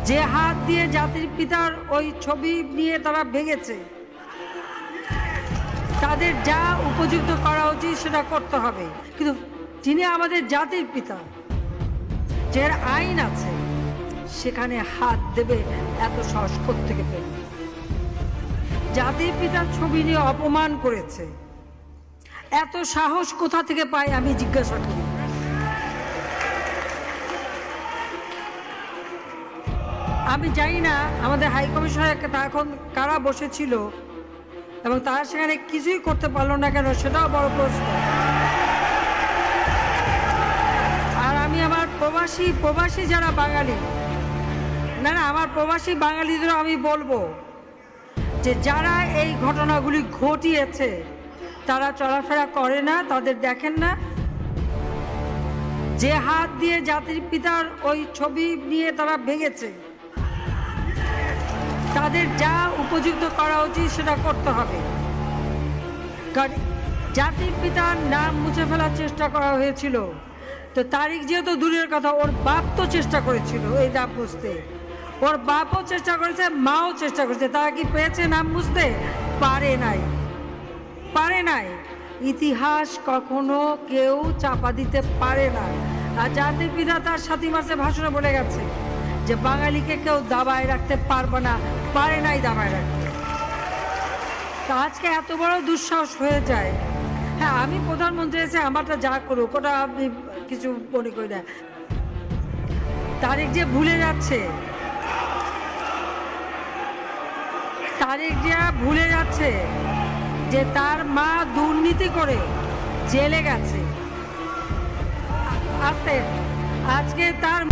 যে হাত দিয়ে জাতির পিতার ওই ছবি নিয়ে তারা ভেঙেছে, তাদের যা উপযুক্ত করা উচিত সেটা করতে হবে। কিন্তু যিনি আমাদের জাতির পিতা, যার আইন আছে, সেখানে হাত দেবে এত সাহস কোত্থেকে পেল? জাতির পিতার ছবি নিয়ে অপমান করেছে, এত সাহস কোথা থেকে পায় আমি জিজ্ঞাসা করি। আমি জানি না আমাদের হাই কমিশনার এখন কারা বসেছিল এবং তারা সেখানে কিছুই করতে পারলো না কেন, সেটাও বড় প্রশ্ন। আর আমি আমার প্রবাসী যারা বাঙালি, না আমার প্রবাসী বাঙালিদেরও আমি বলবো যে যারা এই ঘটনাগুলি ঘটিয়েছে তারা চলাফেরা করে না, তাদের দেখেন না। যে হাত দিয়ে জাতির পিতার ওই ছবি নিয়ে তারা ভেঙেছে, তাদের যা উপযুক্ত করা উচিত সেটা করতে হবে। কারণ জাতির পিতার নাম মুছে ফেলার চেষ্টা করা হয়েছিল, তো তারিখ যেহেতু দূরের কথা, ওর বাপ তো চেষ্টা করেছিল এই নাম মুছতে, ওর বাপও চেষ্টা করেছে, মাও চেষ্টা করেছে। তারা কি পেয়েছে নাম মুছতে? পারে নাই। ইতিহাস কখনো কেউ চাপা দিতে পারে না। আর জাতির পিতা তার 7 মাসে ভাষণে বলে গেছে যে বাঙালিকে কেউ দাবায় রাখতে পারবে না, পারে নাই দাবায় রাখতে। তা আজকে এত বড় দুঃসাহস হয়ে যায়। হ্যাঁ, আমি প্রধানমন্ত্রী এসে আমারটা যা করুক, ওটা আমি কিছু মনে করি না। তারিখ যে ভুলে যাচ্ছে, যে তার মা দুর্নীতি করে জেলে গেছে, আজকে তার